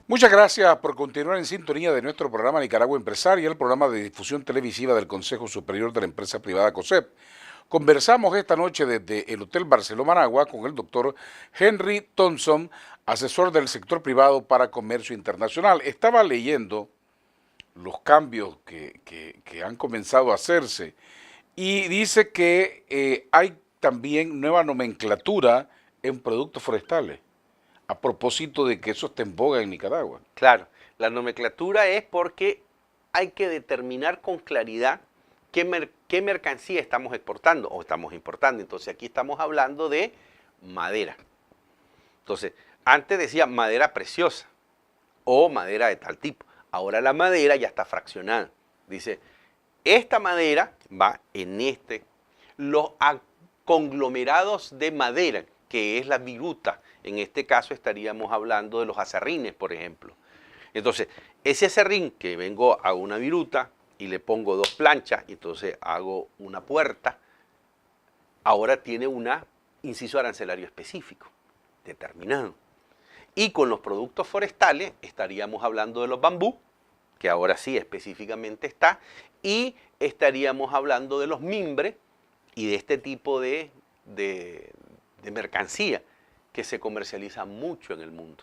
Muchas gracias por continuar en sintonía de nuestro programa Nicaragua Empresaria, el programa de difusión televisiva del Consejo Superior de la Empresa Privada COSEP. Conversamos esta noche desde el Hotel Barceló Managua con el doctor Henry Thompson, asesor del sector privado para comercio internacional. Estaba leyendo los cambios que han comenzado a hacerse y dice que hay también nueva nomenclatura en productos forestales, a propósito de que eso está en boga en Nicaragua. Claro, la nomenclatura es porque hay que determinar con claridad qué mercancía estamos exportando o estamos importando. Entonces aquí estamos hablando de madera. Entonces, antes decía madera preciosa o madera de tal tipo. Ahora la madera ya está fraccionada. Dice, esta madera va en los conglomerados de madera, que es la viruta. En este caso estaríamos hablando de los aserrines, por ejemplo. Entonces, ese aserrín que vengo a una viruta y le pongo dos planchas, y entonces hago una puerta, ahora tiene un inciso arancelario específico, determinado. Y con los productos forestales estaríamos hablando de los bambú, que ahora sí específicamente está, y estaríamos hablando de los mimbres y de este tipo de mercancía que se comercializa mucho en el mundo.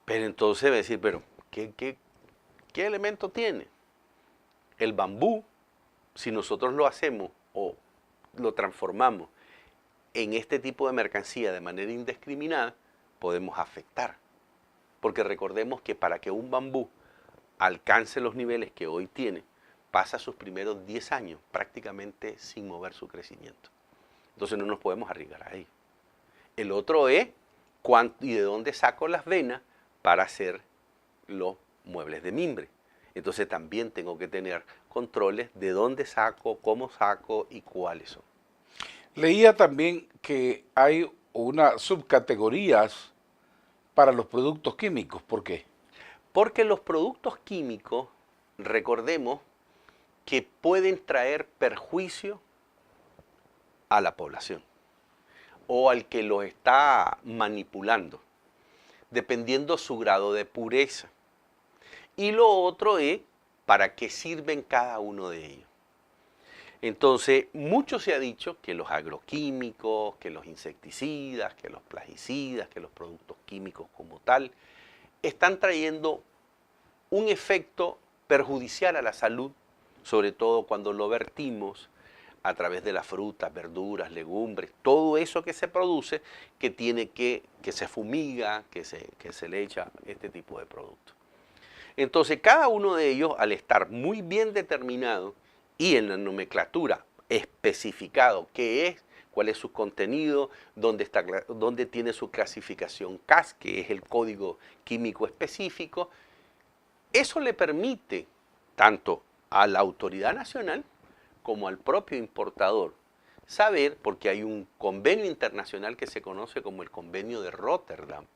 Pero entonces va a decir, pero ¿qué elemento tiene? El bambú, si nosotros lo hacemos o lo transformamos en este tipo de mercancía de manera indiscriminada, podemos afectar. Porque recordemos que para que un bambú alcance los niveles que hoy tiene, pasa sus primeros 10 años prácticamente sin mover su crecimiento. Entonces no nos podemos arriesgar ahí. El otro es cuánto y de dónde saco las venas para hacer los muebles de mimbre. Entonces también tengo que tener controles de dónde saco, cómo saco y cuáles son. Leía también que hay unas subcategorías para los productos químicos. ¿Por qué? Porque los productos químicos, recordemos que pueden traer perjuicio a la población o al que los está manipulando, dependiendo su grado de pureza. Y lo otro es para qué sirven cada uno de ellos. Entonces, mucho se ha dicho que los agroquímicos, que los insecticidas, que los plaguicidas, que los productos químicos como tal, están trayendo un efecto perjudicial a la salud, sobre todo cuando lo vertimos a través de las frutas, verduras, legumbres, todo eso que se produce, que se fumiga, que se le echa este tipo de productos. Entonces, cada uno de ellos, al estar muy bien determinado y en la nomenclatura especificado qué es, cuál es su contenido, dónde tiene su clasificación CAS, que es el código químico específico, eso le permite tanto a la autoridad nacional como al propio importador saber, porque hay un convenio internacional que se conoce como el Convenio de Rotterdam,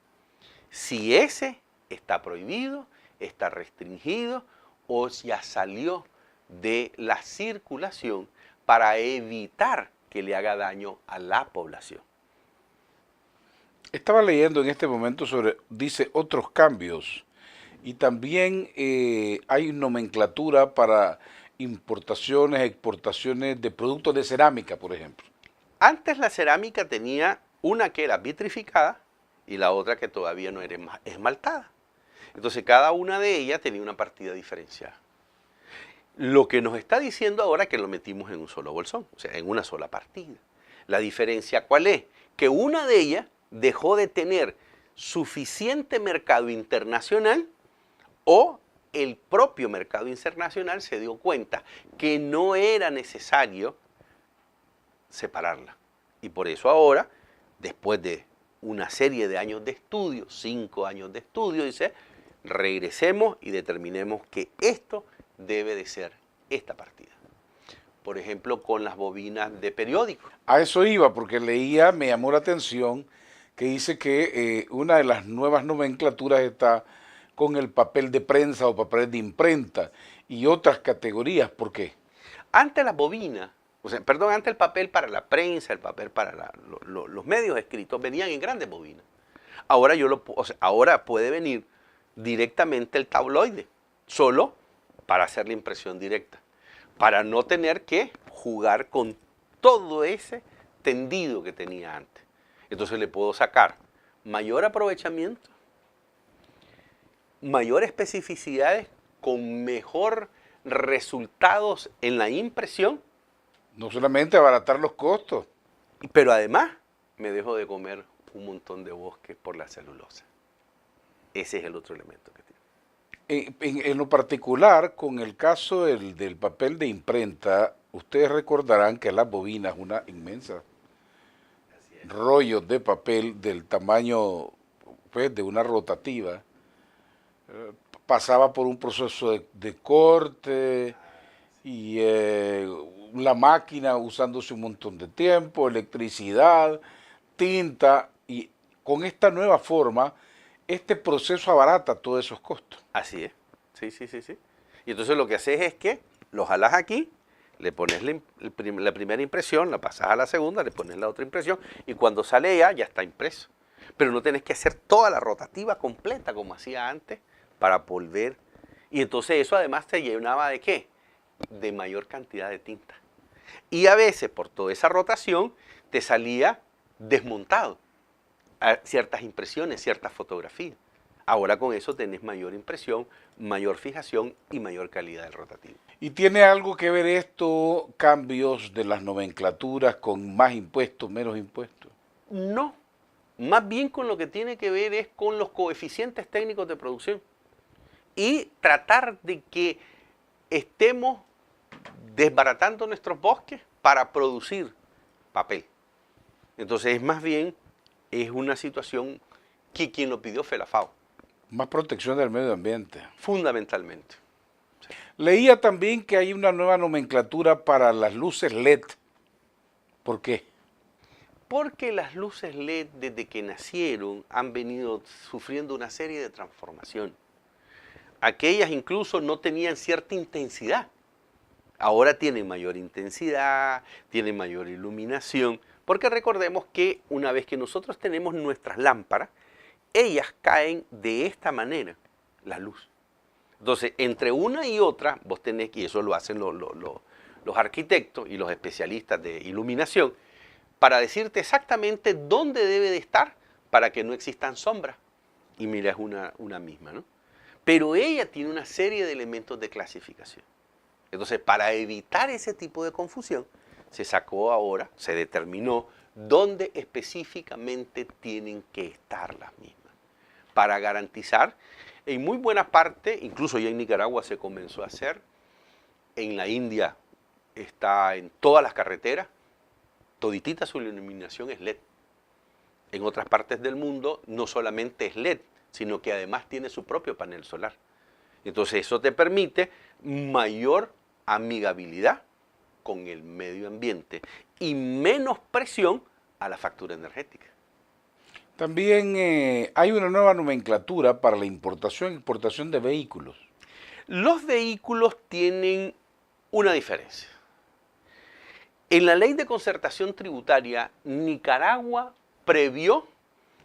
si ese está prohibido, está restringido o ya salió de la circulación para evitar que le haga daño a la población. Estaba leyendo en este momento sobre, dice, otros cambios y también hay nomenclatura para importaciones, exportaciones de productos de cerámica, por ejemplo. Antes la cerámica tenía una que era vitrificada y la otra que todavía no era esmaltada. Entonces cada una de ellas tenía una partida diferenciada. Lo que nos está diciendo ahora es que lo metimos en un solo bolsón, o sea, en una sola partida. La diferencia, ¿cuál es? Que una de ellas dejó de tener suficiente mercado internacional o el propio mercado internacional se dio cuenta que no era necesario separarla. Y por eso ahora, después de una serie de años de estudio, 5 años de estudio, dice, regresemos y determinemos que esto debe de ser esta partida. Por ejemplo, con las bobinas de periódico. A eso iba, porque leía, me llamó la atención, que dice que una de las nuevas nomenclaturas está con el papel de prensa o papel de imprenta y otras categorías. ¿Por qué? Antes las bobinas, antes el papel para la prensa, el papel para los medios escritos venían en grandes bobinas. Ahora, ahora puede venir directamente el tabloide, solo para hacer la impresión directa, para no tener que jugar con todo ese tendido que tenía antes. Entonces le puedo sacar mayor aprovechamiento, mayor especificidades, con mejor resultados en la impresión, No solamente abaratar los costos. pero además me dejo de comer un montón de bosque por la celulosa. Ese es el otro elemento que tiene. En lo particular, con el caso del papel de imprenta, ustedes recordarán que las bobinas, una inmensa rollos de papel del tamaño pues, de una rotativa, pasaba por un proceso de corte y la máquina usándose un montón de tiempo, electricidad, tinta, y con esta nueva forma, este proceso abarata todos esos costos. Así es. Sí, sí, sí, sí. Y entonces lo que haces es que lo jalas aquí, le pones la primera impresión, la pasas a la segunda, le pones la otra impresión, y cuando sale ya está impreso. Pero no tenés que hacer toda la rotativa completa como hacía antes para volver. Y entonces eso además te llenaba ¿de qué? De mayor cantidad de tinta. Y a veces por toda esa rotación te salía desmontado a ciertas impresiones, ciertas fotografías. Ahora con eso tenés mayor impresión, mayor fijación y mayor calidad del rotativo. ¿Y tiene algo que ver esto, cambios de las nomenclaturas con más impuestos, menos impuestos? No, más bien con lo que tiene que ver es con los coeficientes técnicos de producción y tratar de que estemos desbaratando nuestros bosques para producir papel. Entonces es más bien, es una situación que quien lo pidió fue la FAO. Más protección del medio ambiente. Fundamentalmente. Leía también que hay una nueva nomenclatura para las luces LED. ¿Por qué? Porque las luces LED desde que nacieron han venido sufriendo una serie de transformaciones. Aquellas incluso no tenían cierta intensidad. Ahora tienen mayor intensidad, tienen mayor iluminación, porque recordemos que una vez que nosotros tenemos nuestras lámparas, ellas caen de esta manera, la luz. Entonces, entre una y otra, vos tenés, y eso lo hacen los arquitectos y los especialistas de iluminación, para decirte exactamente dónde debe de estar para que no existan sombras. Y mira, es una misma, ¿no? Pero ella tiene una serie de elementos de clasificación. Entonces, para evitar ese tipo de confusión, se sacó ahora, se determinó dónde específicamente tienen que estar las mismas, para garantizar, en muy buena parte, incluso ya en Nicaragua se comenzó a hacer, en la India está en todas las carreteras, toditita su iluminación es LED. En otras partes del mundo no solamente es LED, sino que además tiene su propio panel solar. Entonces eso te permite mayor amigabilidad con el medio ambiente y menos presión a la factura energética. También hay una nueva nomenclatura para la importación y exportación de vehículos. Los vehículos tienen una diferencia. En la ley de concertación tributaria, Nicaragua previó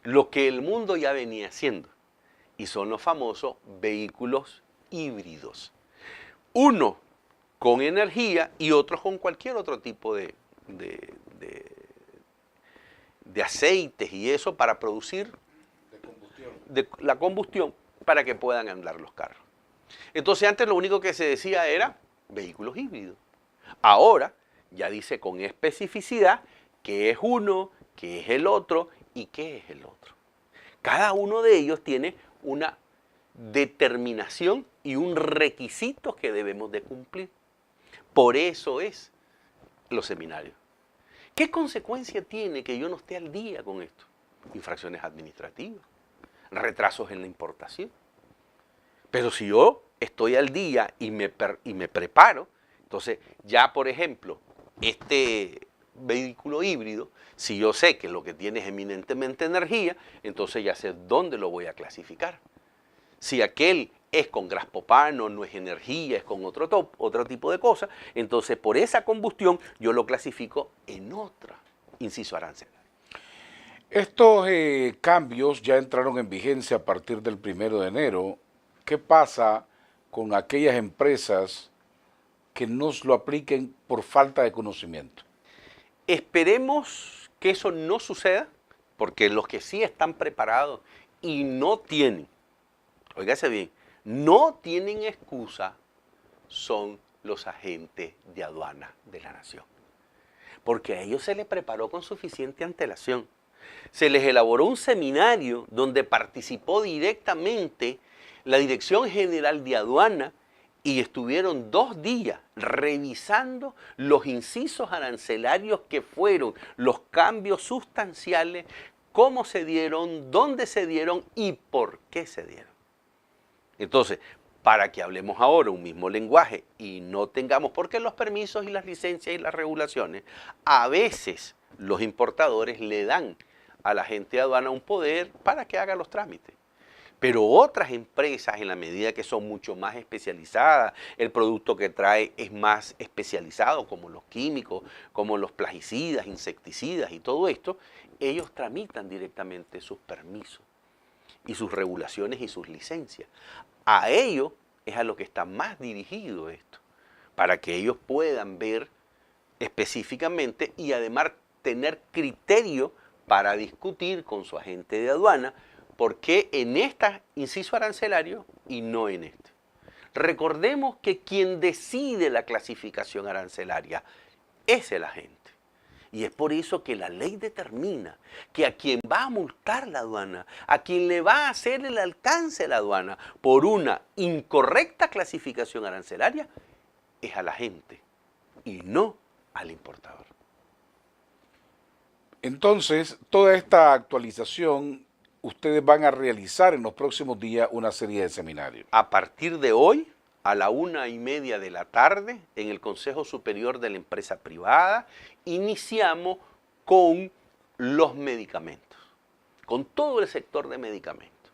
lo que el mundo ya venía haciendo, y son los famosos vehículos híbridos. Uno con energía y otro con cualquier otro tipo de aceites y eso para producir la combustión para que puedan andar los carros. Entonces antes lo único que se decía era vehículos híbridos. Ahora ya dice con especificidad qué es uno, qué es el otro y qué es el otro. Cada uno de ellos tiene una determinación y un requisito que debemos de cumplir. Por eso es los seminarios. ¿Qué consecuencia tiene que yo no esté al día con esto? Infracciones administrativas, retrasos en la importación. Pero si yo estoy al día y me preparo, entonces ya por ejemplo, este vehículo híbrido, si yo sé que lo que tiene es eminentemente energía, entonces ya sé dónde lo voy a clasificar. Si aquel es con graspopano, no es energía, es con otro tipo de cosas, entonces por esa combustión yo lo clasifico en otra, inciso arancelario. Estos cambios ya entraron en vigencia a partir del 1 de enero ¿qué pasa con aquellas empresas que no lo apliquen por falta de conocimiento? Esperemos que eso no suceda, porque los que sí están preparados y no tienen, óigase bien, no tienen excusa, son los agentes de aduana de la nación. Porque a ellos se les preparó con suficiente antelación. Se les elaboró un seminario donde participó directamente la Dirección General de Aduana y estuvieron 2 días revisando los incisos arancelarios que fueron los cambios sustanciales, cómo se dieron, dónde se dieron y por qué se dieron. Entonces, para que hablemos ahora un mismo lenguaje y no tengamos, porque los permisos y las licencias y las regulaciones, a veces los importadores le dan a la gente de aduana un poder para que haga los trámites. Pero otras empresas, en la medida que son mucho más especializadas, el producto que trae es más especializado, como los químicos, como los plaguicidas, insecticidas y todo esto, ellos tramitan directamente sus permisos y sus regulaciones y sus licencias. A ellos es a lo que está más dirigido esto, para que ellos puedan ver específicamente y además tener criterio para discutir con su agente de aduana por qué en este inciso arancelario y no en este. Recordemos que quien decide la clasificación arancelaria es el agente. Y es por eso que la ley determina que a quien va a multar la aduana, a quien le va a hacer el alcance la aduana por una incorrecta clasificación arancelaria, es al agente y no al importador. Entonces, toda esta actualización, ustedes van a realizar en los próximos días una serie de seminarios. A partir de hoy, a la 1:30 de la tarde, en el Consejo Superior de la Empresa Privada, iniciamos con los medicamentos, con todo el sector de medicamentos.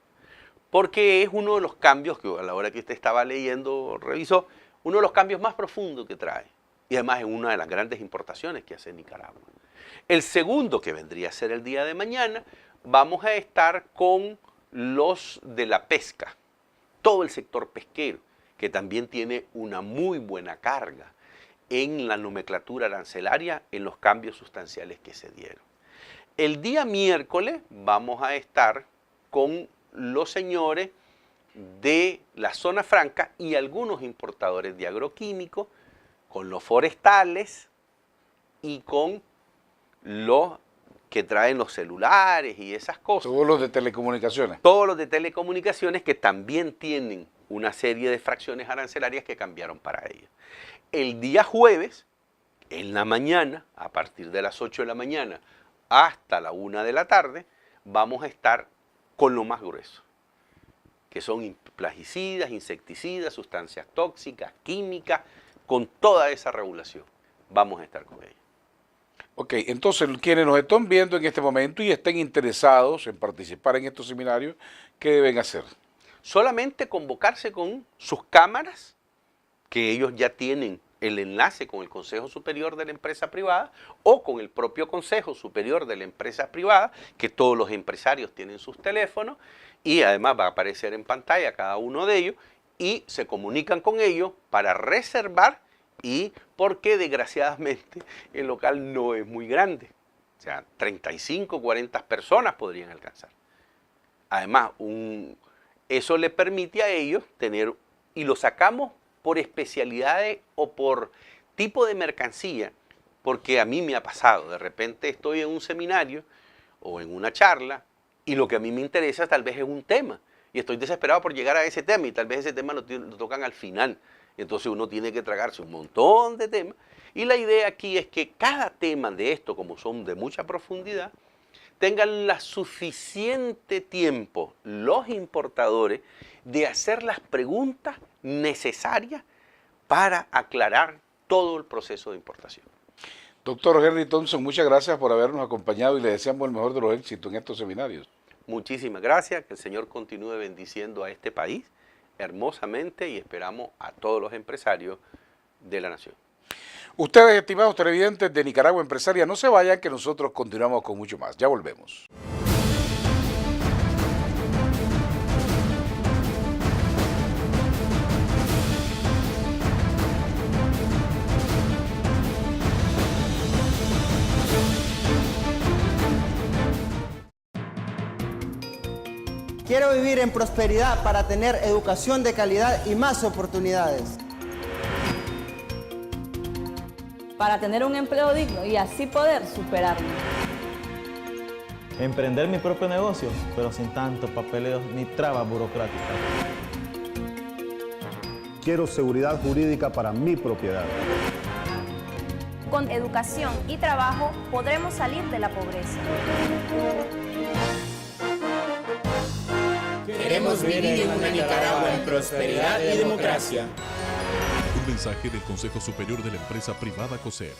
Porque es uno de los cambios que a la hora que usted estaba leyendo, revisó, uno de los cambios más profundos que trae. Y además es una de las grandes importaciones que hace Nicaragua. El segundo, que vendría a ser el día de mañana, vamos a estar con los de la pesca, todo el sector pesquero, que también tiene una muy buena carga en la nomenclatura arancelaria, en los cambios sustanciales que se dieron. El día miércoles vamos a estar con los señores de la zona franca y algunos importadores de agroquímicos, con los forestales y con los que traen los celulares y esas cosas. Todos los de telecomunicaciones. Todos los de telecomunicaciones que también tienen una serie de fracciones arancelarias que cambiaron para ellas. El día jueves, en la mañana, a partir de las 8 de la mañana hasta la 1 de la tarde, vamos a estar con lo más grueso, que son plaguicidas, insecticidas, sustancias tóxicas, químicas, con toda esa regulación. Vamos a estar con ellas. Ok, entonces quienes nos están viendo en este momento y estén interesados en participar en estos seminarios, ¿qué deben hacer? Solamente convocarse con sus cámaras, que ellos ya tienen el enlace con el Consejo Superior de la Empresa Privada o con el propio Consejo Superior de la Empresa Privada, que todos los empresarios tienen sus teléfonos y además va a aparecer en pantalla cada uno de ellos y se comunican con ellos para reservar y porque desgraciadamente el local no es muy grande. O sea, 35, 40 personas podrían alcanzar. Además, eso le permite a ellos tener, y lo sacamos por especialidades o por tipo de mercancía, porque a mí me ha pasado, de repente estoy en un seminario o en una charla y lo que a mí me interesa tal vez es un tema y estoy desesperado por llegar a ese tema y tal vez ese tema lo tocan al final. Entonces uno tiene que tragarse un montón de temas y la idea aquí es que cada tema de esto, como son de mucha profundidad, tengan la suficiente tiempo los importadores de hacer las preguntas necesarias para aclarar todo el proceso de importación. Doctor Henry Thompson, muchas gracias por habernos acompañado y le deseamos el mejor de los éxitos en estos seminarios. Muchísimas gracias, que el Señor continúe bendiciendo a este país hermosamente y esperamos a todos los empresarios de la nación. Ustedes, estimados televidentes de Nicaragua Empresaria, no se vayan, que nosotros continuamos con mucho más. Ya volvemos. Quiero vivir en prosperidad para tener educación de calidad y más oportunidades. Para tener un empleo digno y así poder superarme. Emprender mi propio negocio, pero sin tantos papeleos ni trabas burocráticas. Quiero seguridad jurídica para mi propiedad. Con educación y trabajo podremos salir de la pobreza. Queremos vivir en una Nicaragua en prosperidad y democracia. Un mensaje del Consejo Superior de la Empresa Privada COSEP.